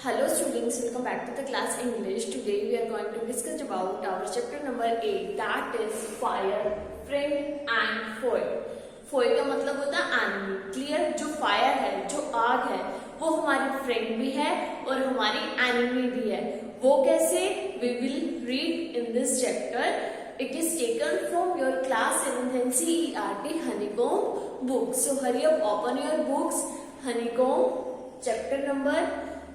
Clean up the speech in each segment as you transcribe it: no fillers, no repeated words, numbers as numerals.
Hello students, welcome back to the class English. Today we are going to discuss about our chapter number 8, that is fire, friend and foe. Foe का मतलब होता है enemy. Clear? जो fire है, जो आग है, वो हमारी फ्रेंड भी है और हमारी एनिमी भी है. वो कैसे? We will read in this chapter. It is taken from your class 7th NCERT Honeycomb book. So hurry up, open your books. Honeycomb chapter number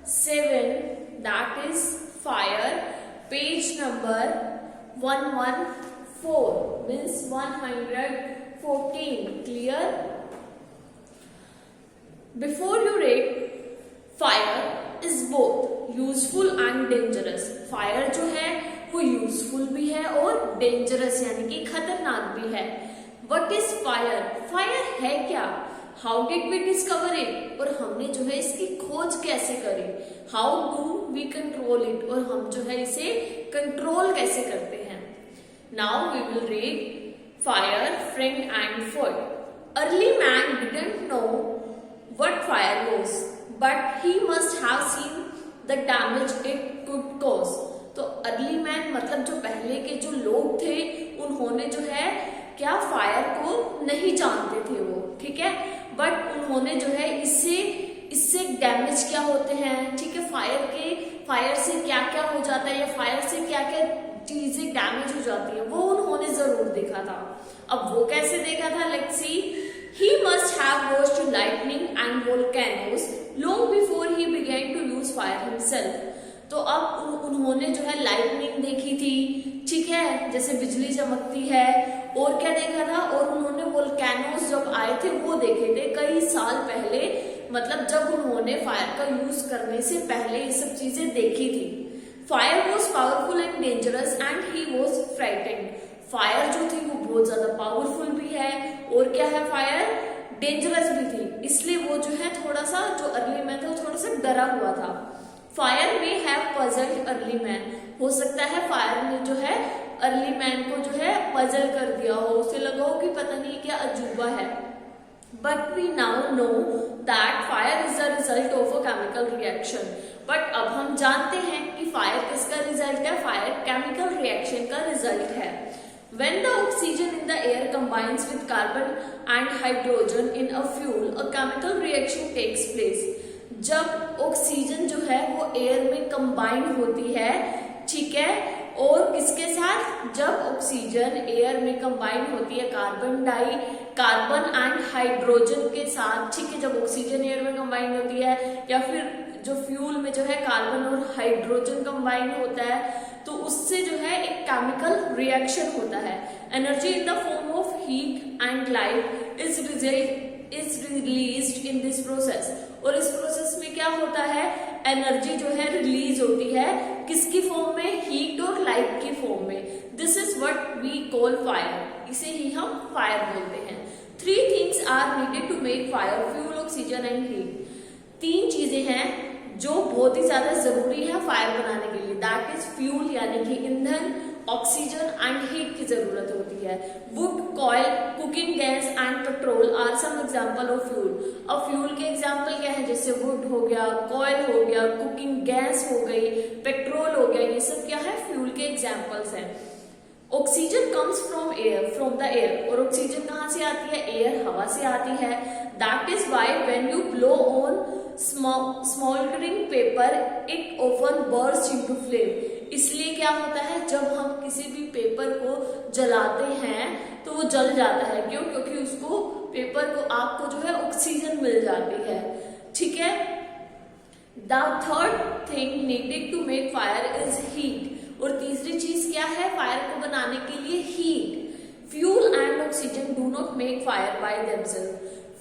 7, that is fire, page number 114, means 114. Clear? Before you read, fire is both useful and dangerous. Fire जो है वो useful भी है और dangerous यानी कि खतरनाक भी है. What is fire? Fire है क्या? How did we discover it? और हमने जो है इसकी खोज कैसे करी? How do we control it? और हम जो है इसे कंट्रोल कैसे करते हैं? Now we will read fire, friend and foe. Early man didn't know what fire was, but he must have seen the damage it could cause. तो early man मतलब जो पहले के जो लोग थे, उन्होंने जो है क्या फायर को नहीं जानते थे वो, ठीक है, बट उन्होंने जो है इससे डैमेज क्या होते हैं, ठीक है, फायर से क्या क्या हो जाता है या फायर से क्या क्या चीजें डैमेज हो जाती है, वो उन्होंने जरूर देखा था. अब वो कैसे देखा था? Let's see. He must have watched lightning and volcanoes long before he began to use fire himself. तो अब उन्होंने जो है लाइटनिंग देखी थी, ठीक है, जैसे बिजली चमकती है, और क्या देखा था, और उन्होंने वोल्केनोस जब आए थे वो देखे थे कई साल पहले, मतलब जब उन्होंने फायर का यूज करने से पहले ये सब चीजें देखी थी. Fire was powerful and dangerous and he was frightened. Fire जो थी वो बहुत ज्यादा पावरफुल भी है और क्या है, फायर डेंजरस भी थी, इसलिए वो जो है थोड़ा सा जो अर्ली मैन था वो थोड़ा सा डरा हुआ था. फायर में हैव पजल्ड अर्ली मैन. हो सकता है फायर ने जो है अर्ली मैन को जो है पजल कर दिया हो, उसे लगा हो कि पता नहीं क्या अजूबा है. But we now know that fire is the result of a chemical reaction. But अब हम जानते हैं कि फायर किसका रिजल्ट है? फायर केमिकल रिएक्शन का रिजल्ट है. When the oxygen in the air combines with carbon and hydrogen in a fuel, a chemical reaction takes place. जब ऑक्सीजन जो है वो एयर में कंबाइन होती है, ठीक है, और किसके साथ? जब ऑक्सीजन एयर में कंबाइन होती है कार्बन एंड हाइड्रोजन के साथ, ठीक है, जब ऑक्सीजन एयर में कंबाइन होती है या फिर जो फ्यूल में जो है कार्बन और हाइड्रोजन कंबाइन होता है, तो उससे जो है एक केमिकल रिएक्शन होता है. Energy in the form of heat and light is released in this process. और इस प्रोसेस में क्या होता है? एनर्जी जो है रिलीज होती है किसकी फॉर्म में? हीट और लाइट की फॉर्म में. This is what we call fire. इसे ही हम फायर बोलते हैं. 3 things are needed to make fire: fuel, oxygen and heat. 3 चीजें हैं जो बहुत ही ज्यादा जरूरी है फायर बनाने के लिए. दैट इज फ्यूल यानी कि ईंधन, ऑक्सीजन एंड हीट की जरूरत होती है. Wood, coal, cooking gas and petrol are some example of fuel. अब फ्यूल के एग्जांपल क्या है? जैसे वुड हो गया, कॉयल हो गया, कुकिंग गैस हो गई, पेट्रोल हो गया, ये सब क्या है? फ्यूल के एग्जांपल्स हैं. Oxygen comes from the air. और ऑक्सीजन कहाँ से आती है? एयर, हवा से आती है. That is why when you blow on smouldering paper it often burst into flame. इसलिए क्या होता है, जब हम किसी भी पेपर को जलाते हैं तो वो जल जाता है. क्यों? क्योंकि उसको पेपर को, आग को जो है ऑक्सीजन मिल जाती है, ठीक है. The third thing needed to make fire is heat. और तीसरी चीज क्या है फायर को बनाने के लिए? Heat. Fuel and oxygen do not make fire by themselves.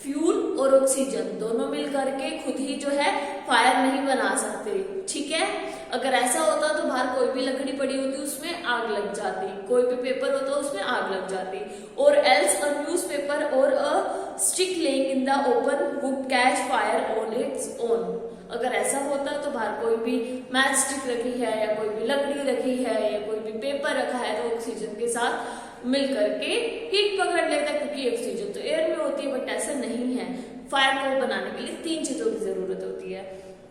Fuel और ऑक्सीजन दोनों मिलकर के खुद ही जो है फायर नहीं बना सकते, ठीक है. अगर ऐसा होता तो बाहर कोई भी लकड़ी पड़ी होती उसमें आग लग जाती, कोई भी पेपर होता उसमें आग लग जाती. और एल्स अ न्यूज़पेपर और a stick laying in the open would catch fire on its own. अगर ऐसा होता तो बाहर कोई भी मैच स्टिक रखी है या कोई भी लकड़ी रखी है या कोई भी पेपर रखा है तो ऑक्सीजन के साथ मिलकर के हीट पकड़ लेता है, क्योंकि ऑक्सीजन तो एयर में होती है. बट ऐसा नहीं है. फायर को बनाने के लिए 3 चीजों की जरूरत होती है.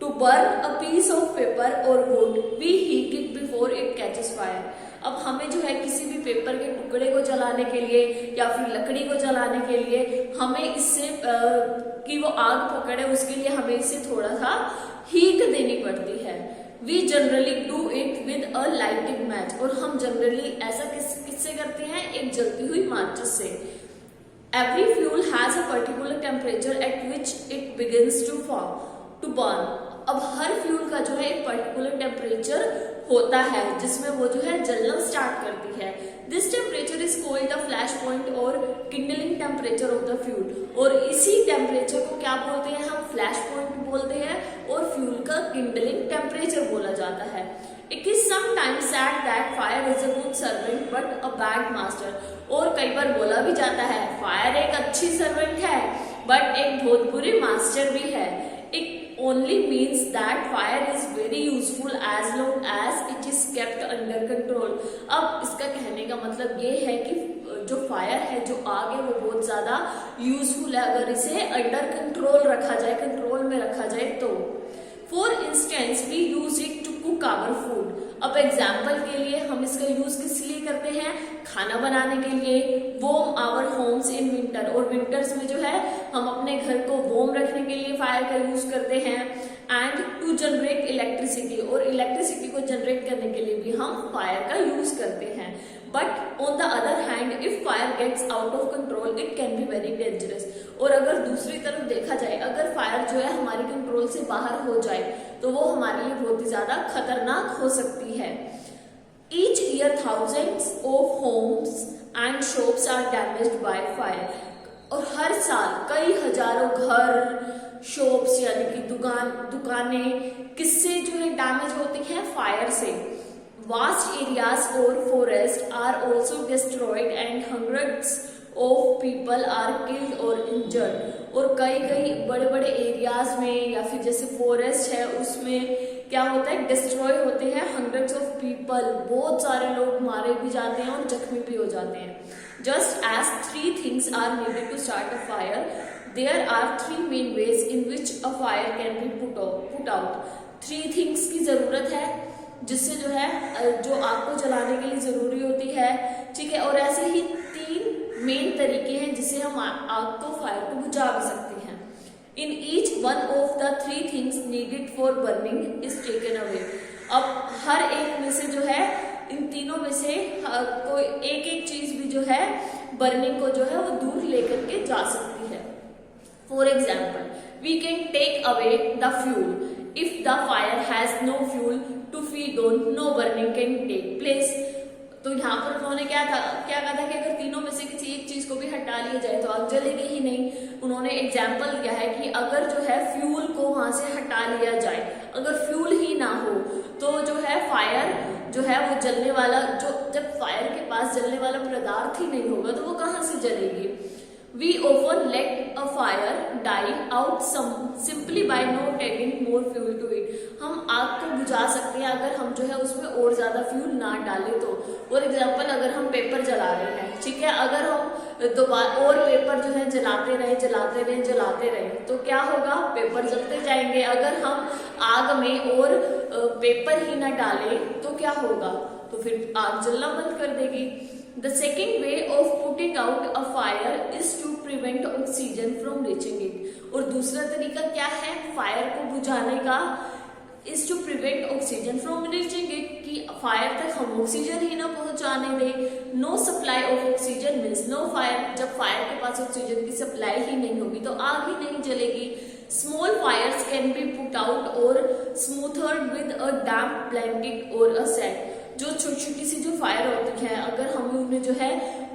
To burn a piece of paper or wood we heat it before it catches fire. अब हमें जो है किसी भी पेपर के टुकड़े को जलाने के लिए या फिर लकड़ी को जलाने के लिए हमें इससे कि वो आग पकड़े, उसके लिए हमें इसे थोड़ा सा हीट देनी पड़ती है। We generally do it with a lighted match, और हम जनरली ऐसा किससे करते हैं, एक जलती हुई माचिस से। Every fuel has a particular temperature at which it begins to burn. अब हर फ्यूल का जो है एक पर्टिकुलर टेम्परेचर होता है जिसमें वो जो है जलना स्टार्ट करती है। This temperature is called the flash point or kindling temperature of the fuel, और इसी टेम्परेचर को क्या बोलते हैं, हम फ्लैश पॉइंट बोलते हैं और फ्यूल का किंडलिंग टेम्परेचर बोला जाता है। It is sometimes sad that fire is a good servant but a bad master, और कई बार बोला भी जाता है फायर एक अच्छी सर्वेंट है बट एक बहुत बुरी मास्टर भी है। It only means that fire is very useful as long as it is kept under control। अब इसका कहने का मतलब ये है कि जो फायर है, जो आग है, वो बहुत ज्यादा यूजफुल है अगर इसे अंडर कंट्रोल रखा जाए, कंट्रोल में रखा जाए तो। For instance we use it to cook our food. अब एग्जाम्पल के लिए हम इसका यूज किस लिए करते हैं, खाना बनाने के लिए। Warm our homes in winter, और विंटर्स में जो है हम अपने घर को वॉर्म रखने के लिए फायर का यूज करते हैं। एंड टू जनरेट इलेक्ट्रिसिटी, और इलेक्ट्रिसिटी को जनरेट करने के लिए भी हम फायर का यूज करते हैं। But on the other hand if fire gets out of control it can be very dangerous. और अगर दूसरी तरफ देखा जाए, अगर फायर जो है हमारी कंट्रोल से बाहर हो जाए तो वो हमारे लिए बहुत ही ज्यादा खतरनाक हो सकती है। Each year thousands of homes and shops are damaged by fire। और हर साल कई हजारों घर, शॉप्स यानी कि दुकानें किससे जो है डैमेज होती हैं, फायर से। वास्ट एरियाज और forest are also destroyed and hundreds of people are killed और इंजर्ड। और कई बड़े बड़े एरियाज में या फिर जैसे फॉरेस्ट है उसमें क्या होता है, डिस्ट्रॉय होते हैं हंड्रेड्स ऑफ पीपल, बहुत सारे लोग मारे भी जाते हैं और जख्मी भी हो जाते हैं। Just as 3 things are needed to start a fire, there are 3 main ways in which a fire can be put out. 3 things की जरूरत है जिससे जो है जो आग को जलाने के लिए जरूरी होती है, ठीक है। और ऐसे ही 3 मेन तरीके हैं जिससे हम आग को, फायर को बुझा भी सकते हैं। In each one of the 3 things needed for burning is taken away। अब हर एक में से जो है, इन तीनों में से कोई एक चीज भी जो है बर्निंग को जो है वो दूर लेकर के जा सकती है। For example we can take away the fuel. If the fire has no fuel to feed on, no burning can take place. तो यहाँ पर उन्होंने क्या कहा था कि अगर तीनों में से किसी एक चीज को भी हटा लिया जाए तो आग जलेगी ही नहीं। उन्होंने एग्जाम्पल दिया है कि अगर जो है फ्यूल को वहां से हटा लिया जाए, अगर फ्यूल ही ना हो तो जो है फायर जो है वो जलने वाला, जो जब फायर के पास जलने वाला पदार्थ ही नहीं होगा तो वो कहाँ से जलेगी। We often let a fire die out simply by not adding more fuel to it। हम आग को बुझा सकते हैं अगर हम जो है उसमें और ज्यादा फ्यूल ना डालें तो। फॉर एग्जाम्पल अगर हम पेपर जला रहे हैं, ठीक है, अगर हम दोबारा और पेपर जो है जलाते रहे तो क्या होगा, पेपर जलते जाएंगे। अगर हम आग में और पेपर ही ना डालें तो क्या होगा, तो फिर आग जलना बंद कर देगी। The second way of putting out a fire is to prevent oxygen from reaching it। और दूसरा तरीका क्या है फायर को बुझाने का, is to prevent oxygen from reaching it, कि फायर तक हम ऑक्सीजन ही ना पहुंचाने दें। No supply of oxygen means no fire। जब फायर के पास ऑक्सीजन की सप्लाई ही नहीं होगी तो आग ही नहीं जलेगी। Small fires can be put out or smothered with a damp blanket or a sack। जो छोटी सी जो फायर होती है अगर हमें उन्हें जो है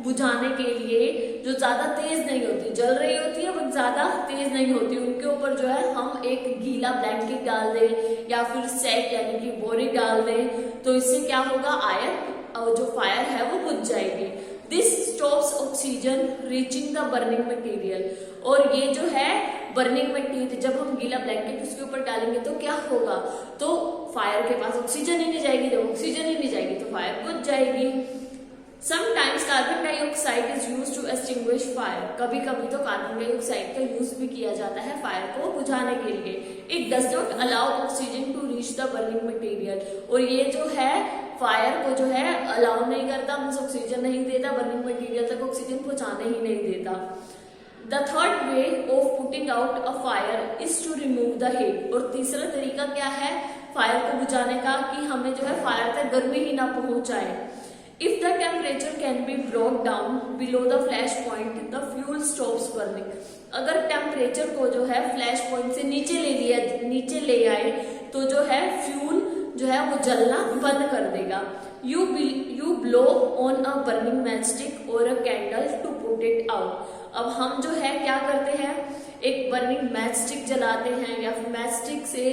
बुझाने के लिए, जो ज्यादा तेज नहीं होती, जल रही होती है बट ज्यादा तेज नहीं होती, उनके ऊपर जो है हम एक गीला ब्लैंकेट डाल दें या फिर सैक यानी कि बोरी डाल दें तो इससे क्या होगा, आयरन जो फायर है वो बुझ जाएगी। This stops oxygen reaching the burning material. और ये जो है बर्निंग मटेरियल, जब हम गीला ब्लैंकेट उसके ऊपर डालेंगे तो क्या होगा, तो फायर के पास ऑक्सीजन ही नहीं जाएगी। जब ऑक्सीजन ही नहीं जाएगी तो फायर बुझ जाएगी। Sometimes carbon dioxide is use to extinguish fire, कभी कभी तो कार्बन डाइऑक्साइड का यूज भी किया जाता है फायर को बुझाने के लिए। It does not allow oxygen to reach the burning material, और ये जो है फायर को जो है अलाउ नहीं करता, मीन्स ऑक्सीजन नहीं देता, बर्निंग मटेरियल तक ऑक्सीजन पहुंचाने ही नहीं देता। The third way of putting out a fire is to remove the heat, और तीसरा तरीका क्या है फायर को बुझाने का कि हमें जो है फायर तक गर्मी ही ना पहुंचाए। If the temperature can be brought down below the flash point, the fuel stops burning. अगर टेम्परेचर को जो है फ्लैश पॉइंट से नीचे ले आए तो जो है फ्यूल जो है वो जलना बंद कर देगा। You blow on a burning matchstick or a candle to put it out. अब हम जो है क्या करते हैं, एक बर्निंग मैच स्टिक जलाते हैं, या फिर मैच स्टिक से,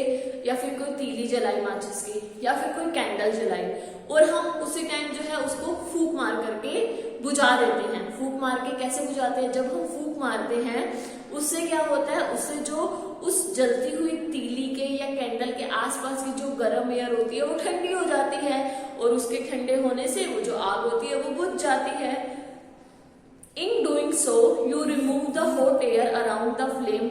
या फिर कोई तीली जलाई माचिस की, या फिर कोई कैंडल जलाई, और हम उसी टाइम जो है उसको फूंक मार करके बुझा देते हैं। फूंक मार के कैसे बुझाते हैं, जब हम फूंक मारते हैं उससे क्या होता है, उससे जो उस जलती हुई तीली के या कैंडल के आसपास की जो गर्म एयर होती है वो ठंडी हो जाती है, और उसके ठंडे होने से वो जो आग होती है वो बुझ जाती है। In doing so, you remove the hot air around the flame,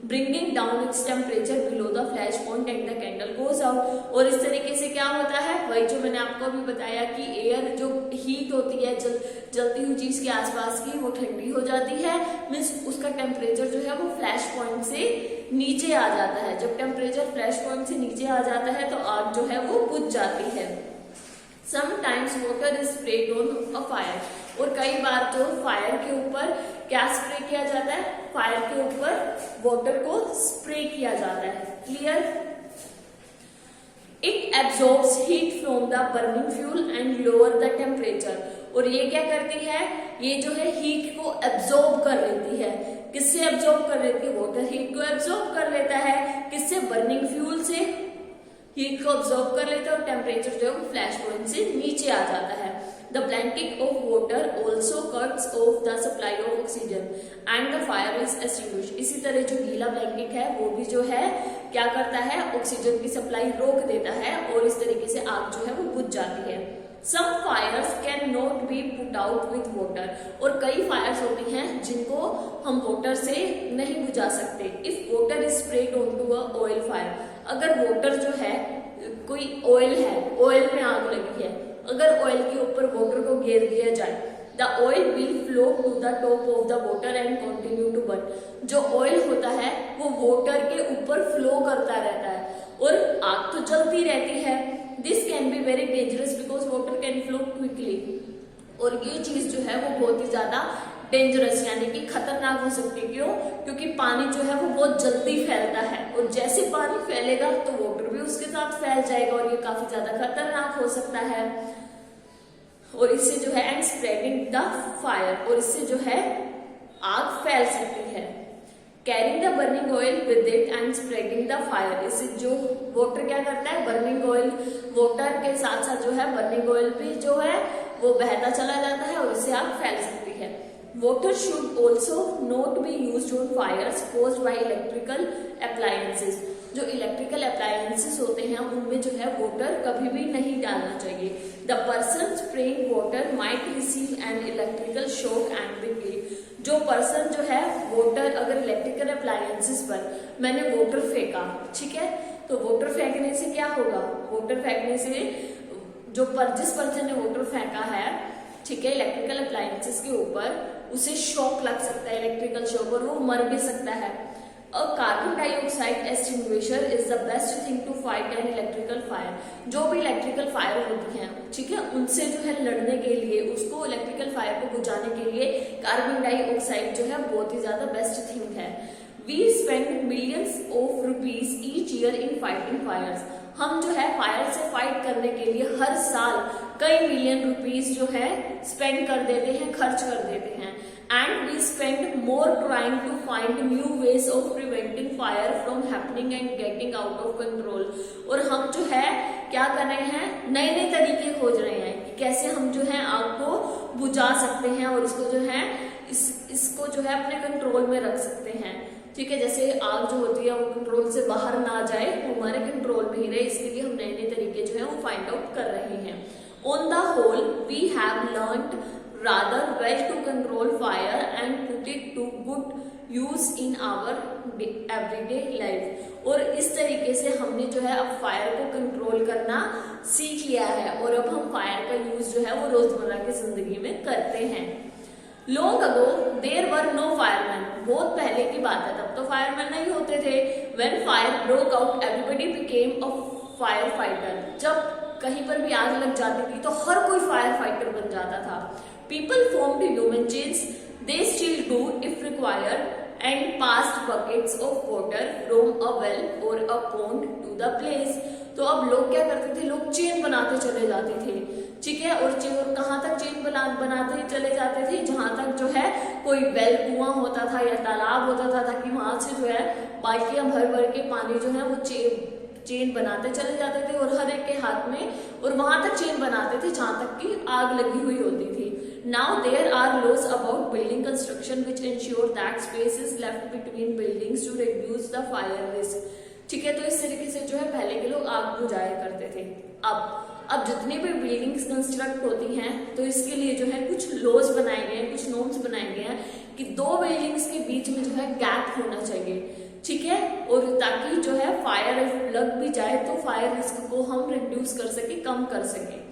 bringing down its temperature below the flash point and the candle goes out. और इस तरीके से क्या होता है, वही जो मैंने आपको अभी बताया कि एयर जो हीट होती है जलती हुई चीज के आसपास की वो ठंडी हो जाती है, मीन्स उसका टेम्परेचर जो है वो फ्लैश पॉइंट से नीचे आ जाता है। जब टेम्परेचर फ्लैश पॉइंट से नीचे आ जाता है तो आग जो है वो बुझ जाती है। Sometimes water is sprayed on a fire, और कई बार तो फायर के ऊपर क्या स्प्रे किया जाता है, फायर के ऊपर वाटर को स्प्रे किया जाता है। Clear? It absorbs heat from the burning fuel and lower the temperature, और ये क्या करती है, ये जो है हीट को एब्जॉर्ब कर लेती है। किससे एब्जॉर्ब कर लेती है, वाटर हीट को एब्जॉर्ब कर लेता है। किससे, बर्निंग फ्यूल से हीट को ऑब्जर्व कर लेता है, और टेम्परेचर जो है वो फ्लैश पॉइंट से नीचे आ जाता है। The blanket of water also cuts of the supply of oxygen and the fire is extinguished. इसी तरह जो गीला ब्लैंकेट है वो भी जो है क्या करता है, ऑक्सीजन की सप्लाई रोक देता है, और इस तरीके से आग जो है वो बुझ जाती है। Some fires can not be put out with water, और कई फायर्स होती हैं जिनको हम वाटर से नहीं बुझा सकते। If water is sprayed onto a oil fire, अगर वाटर जो है, कोई ऑयल है, ऑयल में आग लगी है, अगर ऑयल के ऊपर वाटर को घेर दिया जाए, the oil will flow to the top of the water and continue to burn. जो ऑयल होता है वो वाटर के ऊपर फ्लो करता रहता है, और आग तो जलती रहती है। This can be very dangerous because water can flow quickly, और ये चीज जो है वो बहुत ही ज्यादा डेंजरस यानी कि खतरनाक हो सकती है। क्यों? क्योंकि पानी जो है वो बहुत जल्दी फैलता है, और जैसे पानी फैलेगा तो वाटर भी उसके साथ फैल जाएगा, और ये काफी ज्यादा खतरनाक हो सकता है। और इससे जो है एंड स्प्रेडिंग द फायर, और इससे जो है आग फैल सकती है। Carrying the burning oil with it and spreading the fire, इससे जो वाटर क्या करता है, बर्निंग ऑयल वाटर के साथ साथ जो है बर्निंग ऑयल भी जो है वो बहता चला जाता है, और इससे आग फैल सकती है। Water should also not be used on fires caused by electrical appliances. जो इलेक्ट्रिकल अप्लायंसेस होते हैं उनमें जो है वाटर कभी भी नहीं डालना चाहिए। The person spraying water might receive an electrical shock and be killed. जो पर्सन जो है वाटर, अगर इलेक्ट्रिकल अप्लायंसेस पर मैंने वाटर फेंका, ठीक है, तो वाटर फेंकने से क्या होगा, वाटर फेंकने से जिस पर्सन ने वाटर फेंका है, ठीक है, इलेक्ट्रिकल अप्लायंसेस के ऊपर, उसे शॉक लग सकता है, इलेक्ट्रिकल शॉक, और वो मर भी सकता है। Carbon dioxide extinguisher is the best thing to fight an electrical fire. जो भी इलेक्ट्रिकल फायर होती हैं, ठीक है, उनसे जो है लड़ने के लिए, उसको इलेक्ट्रिकल फायर को बुझाने के लिए कार्बन डाइऑक्साइड जो है बहुत ही ज्यादा बेस्ट थिंग है। We spend millions of rupees each year in fighting fires. हम जो है फायर से फाइट करने के लिए हर साल कई मिलियन रुपीज जो है स्पेंड कर देते हैं, खर्च कर देते हैं। And we spend more trying to find new ways of preventing fire from happening and getting out of control. और हम जो है क्या कर रहे हैं, नए नए तरीके खोज रहे हैं कि कैसे हम जो है आग को बुझा सकते हैं, और इसको जो है इसको जो है अपने कंट्रोल में रख सकते हैं। ठीक है, जैसे आग जो होती है वो कंट्रोल से बाहर ना जाए, वो हमारे कंट्रोल में ही रहे, इसके लिए हम नए नए तरीके जो है वो फाइंड आउट कर रहे हैं। On the whole we have learned rather well to control fire and put it to good use in our everyday life. और इस तरीके से हमने जो है अब फायर को कंट्रोल करना सीख लिया है और अब हम फायर का यूज जो है वो रोजमर्रा की जिंदगी में करते हैं। Long ago there were no fireman, बहुत पहले की बात है, तब तो फायरमैन नहीं होते थे। When fire broke out everybody became a fire fighter, जब कहीं पर भी आग लग जाती थी तो हर कोई फायर फाइटर बन जाता था। People formed human chains, they still do if required, and passed buckets of water from a well or a pond to the place. तो अब लोग क्या करते थे, लोग चेन बनाते चले जाते थे, ठीक है। और कहाँ तक चेन बनाते चले जाते थे, जहां तक जो है कोई वेल कुआं होता था या तालाब होता था, ताकि वहां से जो है बाल्टियां भर भर के पानी जो है वो चेन बनाते चले जाते थे और हर एक के हाथ में, और वहां तक चेन बनाते थे जहां तक की आग लगी हुई होती थी। Now there are laws about building construction which ensure that space is left between buildings to reduce the fire risk, ठीक है। तो इस तरीके से जो है पहले के लोग आग बुझाया करते थे। अब जितनी भी बिल्डिंग्स कंस्ट्रक्ट होती हैं तो इसके लिए जो है कुछ लॉज बनाए गए हैं, कुछ नॉर्म्स बनाए गए हैं कि दो बिल्डिंग्स के बीच में जो है गैप होना चाहिए, ठीक है। और ताकि जो है फायर लग भी जाए तो फायर रिस्क को हम रिड्यूस कर सके, कम कर सके।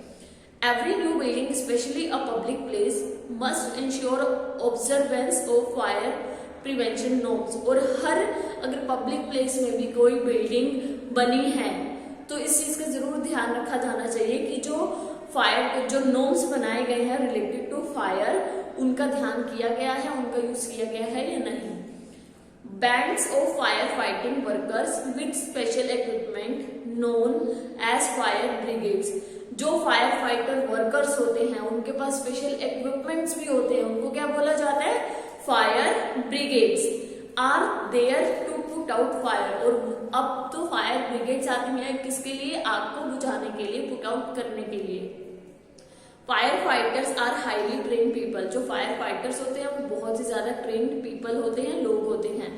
Every new building specially a public place must ensure observance of fire prevention norms, और हर अगर पब्लिक प्लेस में भी कोई बिल्डिंग बनी है तो इस चीज का जरूर ध्यान रखा जाना चाहिए कि जो नॉर्म्स बनाए गए हैं रिलेटेड टू फायर, उनका ध्यान किया गया है, उनका यूज किया गया है या नहीं। Bands of firefighting workers with special equipment known as fire brigades, जो फायर फाइटर वर्कर्स होते हैं उनके पास स्पेशल इक्विपमेंट्स भी होते हैं, उनको क्या बोला जाता है, fire brigades. Are there to put out fire, और अब तो फायर ब्रिगेड्स आती हैं किसके लिए, आग को बुझाने के लिए, पुट आउट करने के लिए। Firefighters are highly trained people, जो फायर फाइटर्स होते हैं वो बहुत ही ज्यादा ट्रेन्ड पीपल होते हैं, लोग होते हैं।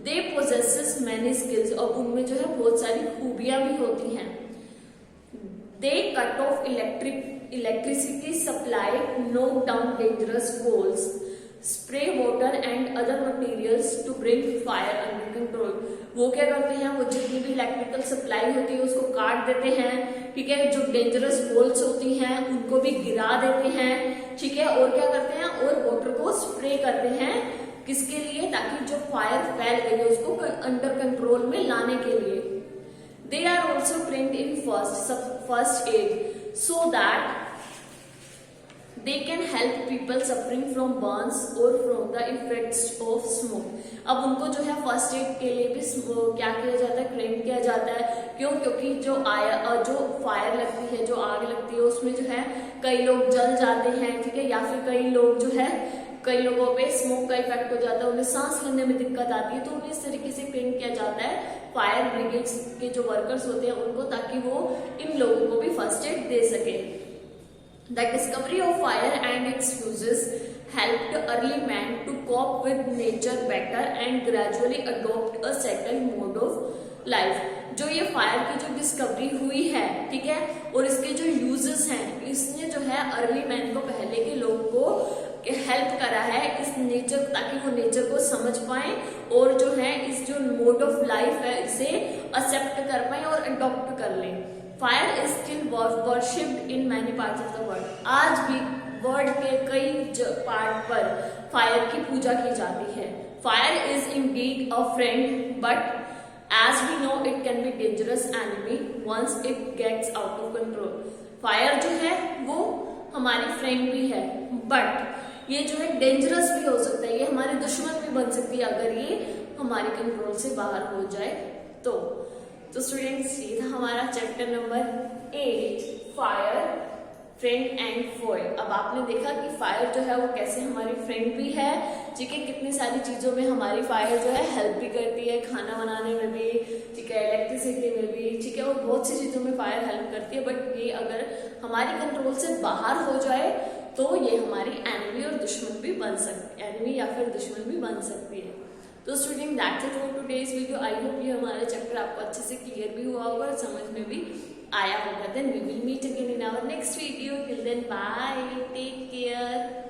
दे पोजेसेस मैनी स्किल्स, और उनमें जो है बहुत सारी खूबियां भी होती हैं। They cut off electricity supply, knock down dangerous poles, spray water and other materials to bring fire under control. वो क्या करते हैं, वो जितनी भी इलेक्ट्रिकल सप्लाई होती है उसको काट देते हैं, ठीक है। जो डेंजरस पोल्स होती हैं उनको भी गिरा देते हैं, ठीक है। और क्या करते हैं, और वाटर को स्प्रे करते हैं, किसके लिए, ताकि जो फायर फैल गई है उसको अंडर कंट्रोल में लाने के लिए। They are also trained in first aid so that they can help people suffering from burns or from the effects of smoke। अब उनको जो है फर्स्ट एड के लिए भी क्या किया जाता है, ट्रेन किया जाता है। क्यों, क्योंकि जो फायर लगती है, जो आग लगती है उसमें जो है कई लोग जल जाते हैं, ठीक है, या फिर कई लोग जो है, कई लोगों पे स्मोक का इफेक्ट हो जाता है, उन्हें सांस लेने में दिक्कत आती है, तो उन्हें इस तरीके से ट्रेन किया जाता है फायर ब्रिगेड्स के जो वर्कर्स होते हैं उनको, ताकि वो इन लोगों को भी फर्स्ट एड दे सके। The discovery of fire and its uses helped early man to cope with nature better and gradually adopt a settled mode of life। जो ये फायर की जो डिस्कवरी हुई है, ठीक है, और इसके जो यूजेस हैं, इसने जो है अर्ली मैन को, पहले के लोग को हेल्प करा है इस नेचर, ताकि वो नेचर को समझ पाए और जो है इस जो मोड ऑफ लाइफ है इसे एक्सेप्ट कर पाए और अडॉप्ट कर लें। Fire is still worshipped in many parts of the world. आज भी वर्ल्ड के कई पार्ट पर फायर की पूजा की जाती है। Fire is indeed a friend but as we know it can be dangerous enemy once it gets out of control. Fire जो है वो हमारी फ्रेंड भी है, बट ये जो है डेंजरस भी हो सकता है, ये हमारे दुश्मन भी बन सकती है अगर ये हमारे कंट्रोल से बाहर हो जाए तो स्टूडेंट्स ये था हमारा chapter number 8 fire friend and Foy. अब आपने देखा कि फायर जो है वो कैसे हमारी फ्रेंड भी है, ठीक है, कितनी सारी चीजों में हमारी फायर जो है हेल्प भी करती है, खाना बनाने में भी, ठीक है, इलेक्ट्रिसिटी में भी, ठीक है, और बहुत सी चीजों में फायर हेल्प करती है। बट ये अगर हमारी कंट्रोल से बाहर हो जाए तो ये हमारी एनिमी और दुश्मन भी बन सकती है, एनिमी या फिर दुश्मन भी बन सकती है। तो student that's it for today's video. I hope ये हमारा चैप्टर आपको अच्छे से क्लियर भी हुआ होगा और समझ में भी आया होगा, then we will meet again in our next video. Till then, bye, take care.